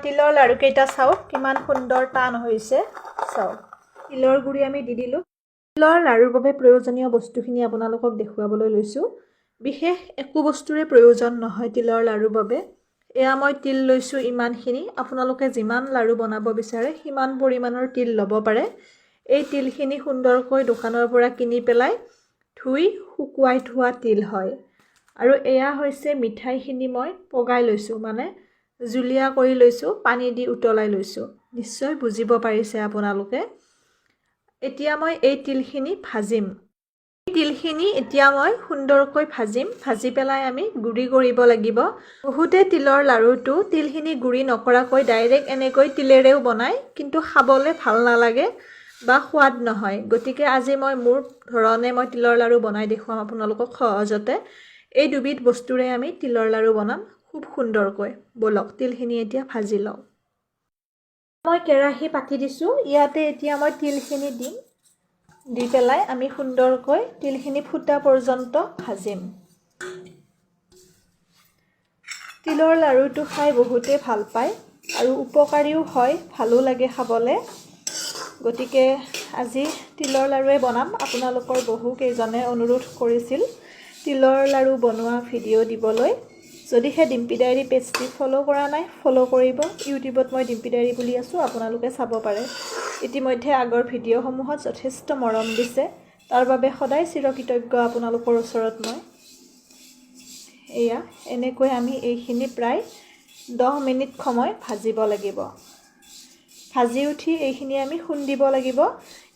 তিলৰ লাড়ু কেইটা চাওক কিমান সুন্দৰ টান হৈছে চাওক তিলৰ গুড়ি আমি দি দিলোঁ তিলৰ লাড়ুৰ বাবে প্ৰয়োজনীয় বস্তুখিনি আপোনালোকক দেখুৱাবলৈ লৈছোঁ বিশেষ একো বস্তুৰে প্ৰয়োজন নহয় তিলৰ লাড়ুৰ বাবে এয়া মই তিল লৈছোঁ ইমানখিনি আপোনালোকে যিমান লাড়ু বনাব বিচাৰে সিমান পৰিমাণৰ তিল ল'ব পাৰে এই তিলখিনি সুন্দৰকৈ দোকানৰ পৰা কিনি পেলাই ধুই শুকুৱাই থোৱা তিল হয় আৰু এয়া হৈছে মিঠাইখিনি মই পগাই লৈছোঁ মানে জুলীয়া কৰি লৈছোঁ পানী দি উতলাই লৈছোঁ নিশ্চয় বুজিব পাৰিছে আপোনালোকে এতিয়া মই এই তিলখিনি ভাজিম এই তিলখিনি এতিয়া মই সুন্দৰকৈ ভাজি পেলাই আমি গুড়ি কৰিব লাগিব বহুতে তিলৰ লাড়ুটো তিলখিনি গুড়ি নকৰাকৈ ডাইৰেক্ট এনেকৈ তিলেৰেও বনায় কিন্তু খাবলৈ ভাল নালাগে বা সোৱাদ নহয় গতিকে আজি মই মোৰ ধৰণে মই তিলৰ লাড়ু বনাই দেখুৱাম আপোনালোকক সহজতে এই দুবিধ বস্তুৰে আমি তিলৰ লাড়ু বনাম খুব সুন্দৰকৈ বলক তিলখিনি এতিয়া ভাজি লওঁ মই কেৰাহী পাতি দিছোঁ ইয়াতে এতিয়া মই তিলখিনি দিম দি পেলাই আমি সুন্দৰকৈ তিলখিনি ফুটা পৰ্যন্ত ভাজিম তিলৰ লাড়ুটো খাই বহুতে ভাল পায় আৰু উপকাৰীও হয় ভালো লাগে খাবলৈ গতিকে আজি তিলৰ লাড়ুৱে বনাম আপোনালোকৰ বহু কেইজনে অনুৰোধ কৰিছিল তিলৰ লাড়ু বনোৱা ভিডিঅ' দিবলৈ যদিহে ডিম্পি ডায়েৰী পেজটি ফ'ল' কৰা নাই ফ'ল' কৰিব ইউটিউবত মই ডিম্পি ডায়েৰী বুলি আছোঁ আপোনালোকে চাব পাৰে ইতিমধ্যে আগৰ ভিডিঅ'সমূহত যথেষ্ট মৰম দিছে তাৰ বাবে সদায় চিৰকৃতজ্ঞ আপোনালোকৰ ওচৰত মই এয়া এনেকৈ আমি এইখিনি প্ৰায় 10 মিনিট সময় ভাজিব লাগিব ভাজি উঠি এইখিনি আমি খুন্দিব লাগিব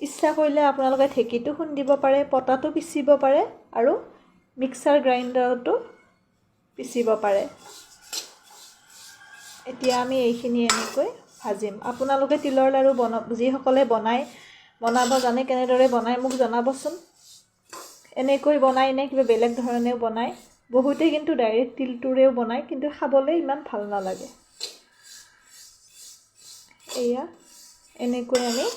ইচ্ছা কৰিলে আপোনালোকে ঢেঁকীটো খুন্দিব পাৰে পটাটো পিচিব পাৰে আৰু মিক্সাৰ গ্ৰাইণ্ডাৰতো পিচিব পাৰে এতিয়া আমি এইখিনি এনেকৈ ভাজিম আপোনালোকে তিলৰ লাড়ু যিসকলে বনাব জানে কেনেদৰে বনায় মোক জনাবচোন এনেকৈ বনায় নে কিবা বেলেগ ধৰণেও বনায় বহুতে কিন্তু ডাইৰেক্ট তিলটোৰেও বনায় কিন্তু খাবলৈ ইমান ভাল নালাগে এয়া এনেকৈ আমি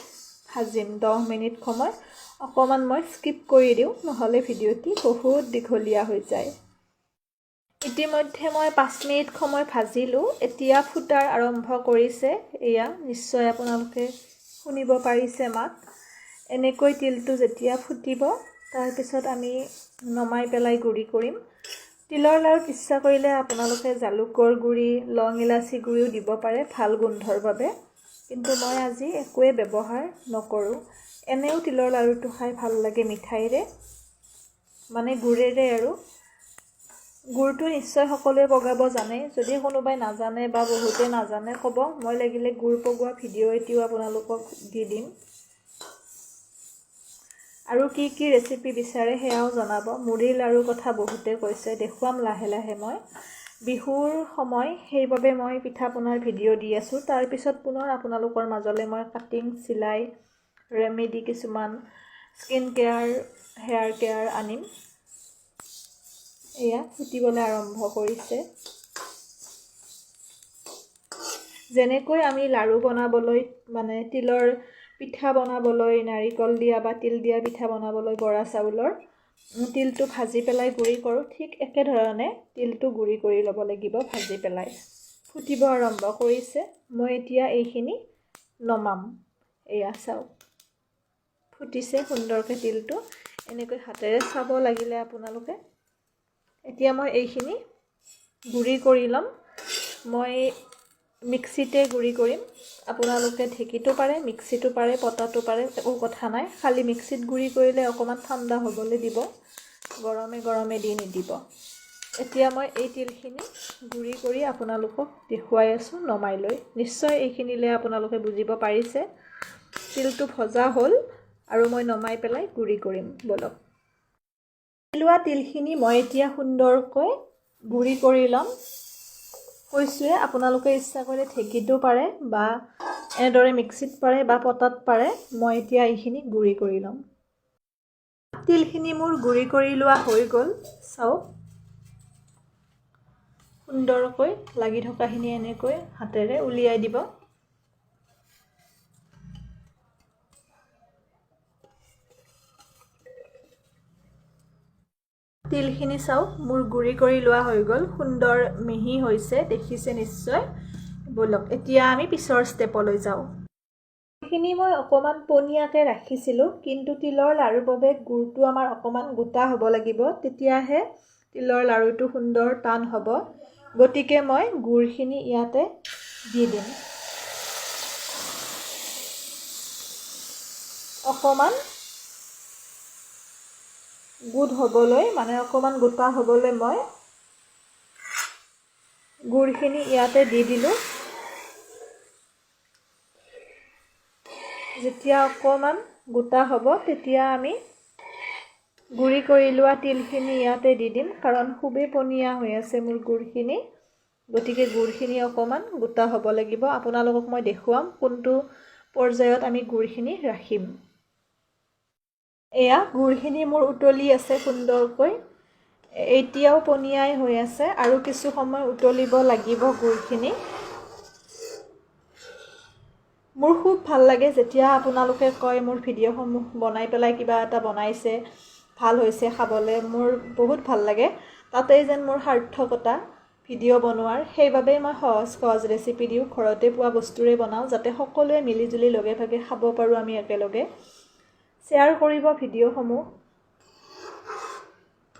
ভাজিম 10 মিনিট সময় অকণমান মই স্কিপ কৰি দিওঁ নহ'লে ভিডিঅ'টি বহুত দীঘলীয়া হৈ যায় ইতিমধ্যে মই 5 মিনিট সময় ভাজিলোঁ এতিয়া ফুটাৰ আৰম্ভ কৰিছে এয়া নিশ্চয় আপোনালোকে শুনিব পাৰিছে মাত এনেকৈ তিলটো যেতিয়া ফুটিব তাৰপিছত আমি নমাই পেলাই গুড়ি কৰিম তিলৰ লাড়ুত ইচ্ছা কৰিলে আপোনালোকে জালুকৰ গুড়ি লং ইলাচি গুড়িও দিব পাৰে ভাল গোন্ধৰ বাবে কিন্তু মই আজি একোৱে ব্যৱহাৰ নকৰোঁ এনেও তিলৰ লাড়ুটো খাই ভাল লাগে মিঠাইৰে মানে গুড়েৰে আৰু গুড়টো নিশ্চয় সকলোৱে পগাব জানে যদি কোনোবাই নাজানে বা বহুতে নাজানে ক'ব মই লাগিলে গুড় পগোৱা ভিডিঅ' এটিও আপোনালোকক দি দিম আৰু কি কি ৰেচিপি বিচাৰে সেয়াও জনাব মুড়িৰ লাড়ুৰ কথা বহুতে কৈছে দেখুৱাম লাহে লাহে মই বিহুৰ সময় সেইবাবে মই পিঠা পনাৰ ভিডিঅ' দি আছোঁ তাৰপিছত পুনৰ আপোনালোকৰ মাজলৈ মই কাটিং চিলাই ৰেমেডি কিছুমান স্কিন কেয়াৰ হেয়াৰ কেয়াৰ আনিম এয়া ফুটিবলৈ আৰম্ভ কৰিছে যেনেকৈ আমি লাড়ু বনাবলৈ মানে তিলৰ পিঠা বনাবলৈ নাৰিকল দিয়া বা তিল দিয়া পিঠা বনাবলৈ বৰা চাউলৰ তিলটো ভাজি পেলাই গুড়ি কৰোঁ ঠিক একেধৰণে তিলটো গুড়ি কৰি ল'ব লাগিব ভাজি পেলাই ফুটিব আৰম্ভ কৰিছে মই এতিয়া এইখিনি নমাম এয়া চাওক ফুটিছে সুন্দৰকৈ তিলটো এনেকৈ হাতেৰে চাব লাগিলে আপোনালোকে এতিয়া মই এইখিনি গুড়ি কৰি ল'ম মই মিক্সিতে গুড়ি কৰিম আপোনালোকে ঢেঁকীটো পাৰে মিক্সিটো পাৰে পটাটো পাৰে একো কথা নাই খালি মিক্সিত গুড়ি কৰিলে অকণমান ঠাণ্ডা হ'বলৈ দিব গৰমে দি নিদিব এতিয়া মই এই তিলখিনি গুড়ি কৰি আপোনালোকক দেখুৱাই আছোঁ নমাই লৈ নিশ্চয় এইখিনিলে আপোনালোকে বুজিব পাৰিছে তিলটো ভজা হ'ল আৰু মই নমাই পেলাই গুড়ি কৰিম বলক লোৱা তিলখিনি মই এতিয়া সুন্দৰকৈ গুড়ি কৰি ল'ম কৈছোঁৱে আপোনালোকে ইচ্ছা কৰিলে ঢেঁকীটো পাৰে বা এনেদৰে মিক্সিত পাৰে বা পটাত পাৰে মই এতিয়া এইখিনি গুড়ি কৰি ল'ম তিলখিনি মোৰ গুড়ি কৰি লোৱা হৈ গ'ল চাওক সুন্দৰকৈ লাগি থকাখিনি এনেকৈ হাতেৰে উলিয়াই দিব তিলখিনি চাওক মোৰ গুড়ি কৰি লোৱা হৈ গ'ল সুন্দৰ মিহি হৈছে দেখিছে নিশ্চয় বলক এতিয়া আমি পিছৰ ষ্টেপলৈ যাওঁ। এইখিনি মই অকণমান পনীয়াকৈ ৰাখিছিলোঁ, কিন্তু তিলৰ লাড়ুৰ বাবে গুড়টো আমাৰ অকণমান গোটা হ'ব লাগিব, তেতিয়াহে তিলৰ লাড়ুটো সুন্দৰ টান হ'ব। গতিকে মই গুড়খিনি ইয়াতে দি দিম। অকণমান গোট হ'বলৈ মানে অকণমান গোটা হ'বলৈ মই গুড়খিনি ইয়াতে দি দিলোঁ। যেতিয়া অকণমান গোটা হ'ব তেতিয়া আমি গুড়ি কৰি লোৱা তিলখিনি ইয়াতে দি দিম, কাৰণ খুবেই পনীয়া হৈ আছে মোৰ গুড়খিনি। গতিকে গুড়খিনি অকণমান গোটা হ'ব লাগিব। আপোনালোকক মই দেখুৱাম কোনটো পৰ্যায়ত আমি গুড়খিনি ৰাখিম। এয়া গুড়খিনি মোৰ উতলি আছে সুন্দৰকৈ, এতিয়াও পনীয়াই হৈ আছে, আৰু কিছু সময় উতলিব লাগিব গুড়খিনি। মোৰ খুব ভাল লাগে যেতিয়া আপোনালোকে কয় মোৰ ভিডিঅ'সমূহ বনাই পেলাই কিবা এটা বনাইছে ভাল হৈছে খাবলৈ, মোৰ বহুত ভাল লাগে। তাতেই যেন মোৰ সাৰ্থকতা ভিডিঅ' বনোৱাৰ, সেইবাবেই মই সহজ ৰেচিপি দিওঁ, ঘৰতে পোৱা বস্তুৰে বনাওঁ, যাতে সকলোৱে মিলিজুলি লগে ভাগে খাব পাৰোঁ আমি একেলগে। শ্বেয়াৰ কৰিব ভিডিঅ'সমূহ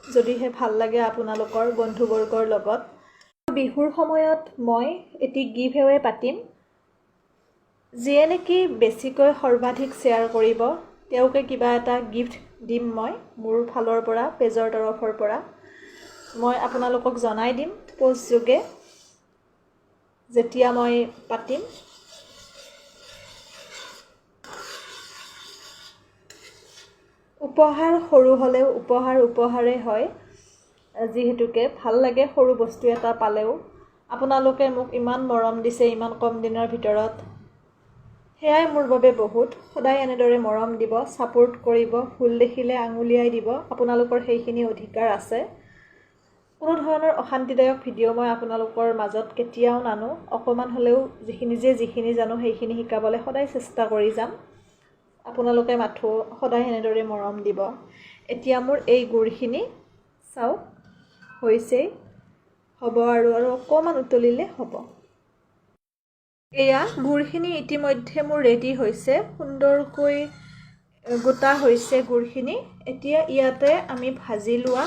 যদিহে ভাল লাগে আপোনালোকৰ বন্ধুবৰ্গৰ লগত। বিহুৰ সময়ত মই এটি গিভ এৱে পাতিম। যিয়ে নেকি বেছিকৈ সৰ্বাধিক শ্বেয়াৰ কৰিব তেওঁকে কিবা এটা গিফ্ট দিম মই মোৰ ফালৰ পৰা, পেজৰ তৰফৰ পৰা। মই আপোনালোকক জনাই দিম পোষ্ট যোগে যেতিয়া মই পাতিম। উপহাৰ সৰু হ'লেও উপহাৰেই হয়, যিহেতুকে ভাল লাগে সৰু বস্তু এটা পালেও। আপোনালোকে মোক ইমান মৰম দিছে ইমান কম দিনৰ ভিতৰত, সেয়াই মোৰ বাবে বহুত। সদায় এনেদৰে মৰম দিব, ছাপোৰ্ট কৰিব, ভুল দেখিলে আঙুলিয়াই দিব, আপোনালোকৰ সেইখিনি অধিকাৰ আছে। কোনো ধৰণৰ অশান্তিদায়ক ভিডিঅ' মই আপোনালোকৰ মাজত কেতিয়াও নানো। অকণমান হ'লেও যিখিনি জানো সেইখিনি শিকাবলৈ সদায় চেষ্টা কৰি যাম। আপোনালোকে মাথো সদায় এনেদৰে মৰম দিব। এতিয়া মোৰ এই গুড়খিনি চাওক হৈছেই, হ'ব আৰু অকণমান উতলিলে হ'ব। এয়া গুড়খিনি ইতিমধ্যে মোৰ ৰেডি হৈছে, সুন্দৰকৈ গোটা হৈছে গুড়খিনি। এতিয়া ইয়াতে আমি ভাজি লোৱা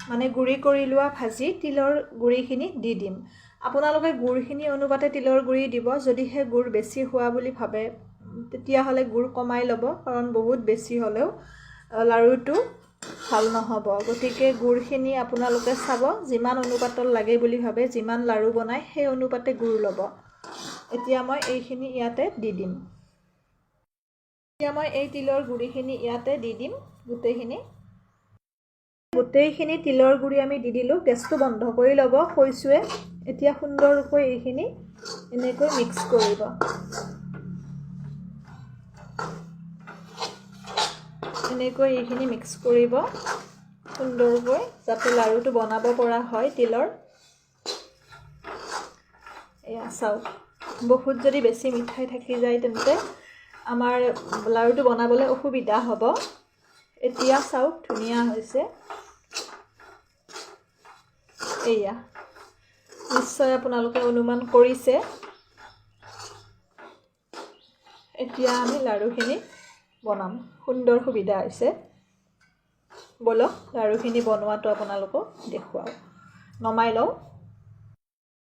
মানে গুড়ি কৰি লোৱা ভাজি তিলৰ গুড়িখিনি দি দিম। আপোনালোকে গুড়খিনি অনুপাতে তিলৰ গুড়ি দিব। যদিহে গুড় বেছি হোৱা বুলি ভাবে তেতিয়াহ'লে গুড় কমাই ল'ব, কাৰণ বহুত বেছি হ'লেও লাড়ুটো ভাল নহ'ব। গতিকে গুড়খিনি আপোনালোকে চাব, যিমান অনুপাতত লাগে বুলি ভাবে, যিমান লাড়ু বনায় সেই অনুপাতে গুড় ল'ব। এতিয়া মই এইখিনি ইয়াতে দি দিম। এতিয়া মই এই তিলৰ গুড়িখিনি ইয়াতে দি দিম। গোটেইখিনি তিলৰ গুড়ি আমি দি দিলোঁ। গেছটো বন্ধ কৰি ল'ব কৈছোঁৱে। এতিয়া সুন্দৰকৈ এইখিনি এনেকৈ মিক্স কৰিব। এনেকৈ এইখিনি মিক্স কৰিব সুন্দৰকৈ, যাতে লাড়ুটো বনাব পৰা হয় তিলৰ। এয়া চাওক, বহুত যদি বেছি মিঠাই থাকি যায় তেন্তে আমাৰ লাড়ুটো বনাবলৈ অসুবিধা হ'ব। এতিয়া চাওক ধুনীয়া হৈছে। এয়া নিশ্চয় আপোনালোকে অনুমান কৰিছে। এতিয়া আমি লাড়ুখিনি বনাম। সুন্দৰ সুবিধা হৈছে। বলক লাড়ুখিনি বনোৱাটো আপোনালোকক দেখুৱাওঁ। নমাই লওঁ।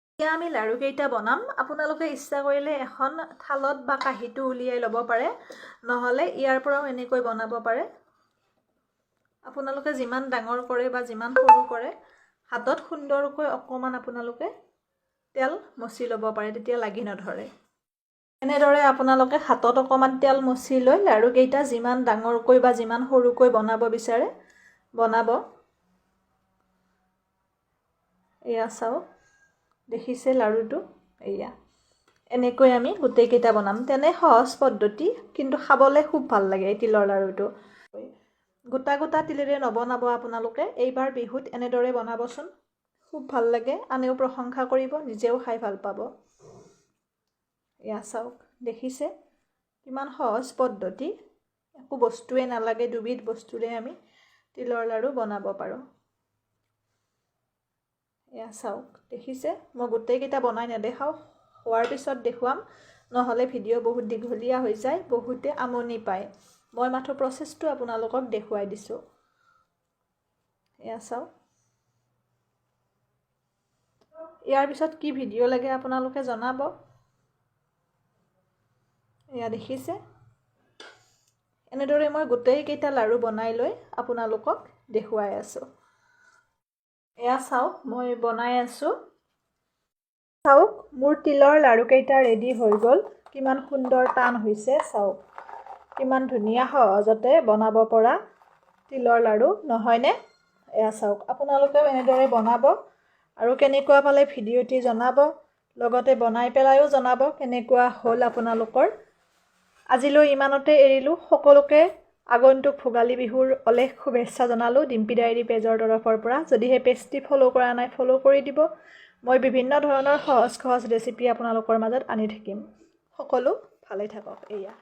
এতিয়া আমি লাড়ুকেইটা বনাম। আপোনালোকে ইচ্ছা কৰিলে এখন থালত বা কাঁহীটো উলিয়াই ল'ব পাৰে, নহ'লে ইয়াৰ পৰাও এনেকৈ বনাব পাৰে। আপোনালোকে যিমান ডাঙৰ কৰে বা যিমান সৰু কৰে, হাতত সুন্দৰকৈ অকণমান আপোনালোকে তেল মচি ল'ব পাৰে, তেতিয়া লাগি নধৰে। এনেদৰে আপোনালোকে হাতত অকণমান তেল মচি লৈ লাড়ুকেইটা যিমান ডাঙৰকৈ বা যিমান সৰুকৈ বনাব বিচাৰে বনাব। এয়া চাওক, দেখিছে লাড়ুটো? এয়া এনেকৈ আমি গোটেইকেইটা বনাম। তেনে সহজ পদ্ধতি, কিন্তু খাবলৈ খুব ভাল লাগে এই তিলৰ লাড়ুটো। গোটা গোটা তিলেৰে নবনাব আপোনালোকে। এইবাৰ বিহুত এনেদৰে বনাবচোন, খুব ভাল লাগে। আনেও প্ৰশংসা কৰিব, নিজেও খাই ভাল পাব। এয়া চাওক, দেখিছে কিমান সহজ পদ্ধতি। একো বস্তুৱে নালাগে, দুবিধ বস্তুৰে আমি তিলৰ লাড়ু বনাব পাৰোঁ। এয়া চাওক, দেখিছে? মই গোটেইকেইটা বনাই নেদেখাওঁ, হোৱাৰ পিছত দেখুৱাম, নহ'লে ভিডিঅ' বহুত দীঘলীয়া হৈ যায়, বহুতে আমনি পায়। মই মাথো প্ৰচেছটো আপোনালোকক দেখুৱাই দিছোঁ। এয়া চাওক। ইয়াৰ পিছত কি ভিডিঅ' লাগে আপোনালোকে জনাব। এয়া দেখিছে, এনেদৰে মই গোটেইকেইটা লাড়ু বনাই লৈ আপোনালোকক দেখুৱাই আছোঁ। এয়া চাওক, মই বনাই আছোঁ। চাওক, মোৰ তিলৰ লাড়ুকেইটা ৰেডি হৈ গ'ল। কিমান সুন্দৰ টান হৈছে চাওক, কিমান ধুনীয়া সহজতে বনাব পৰা তিলৰ লাড়ু, নহয়নে? এয়া চাওক, আপোনালোকেও এনেদৰে বনাব আৰু কেনেকুৱা পালে ভিডিঅ'টি জনাব, লগতে বনাই পেলাইও জনাব কেনেকুৱা হ'ল আপোনালোকৰ। আজিলৈ ইমানতে এৰিলোঁ। সকলোকে আগন্তুক ভোগালী বিহুৰ অলেখ শুভেচ্ছা জনালোঁ ডিম্পি ডায়েৰী পেজৰ তৰফৰ পৰা। যদিহে পেজটি ফ'ল' কৰা নাই, ফ'ল' কৰি দিব। মই বিভিন্ন ধৰণৰ সহজ ৰেচিপি আপোনালোকৰ মাজত আনি থাকিম। সকলো ভালে থাকক। এয়া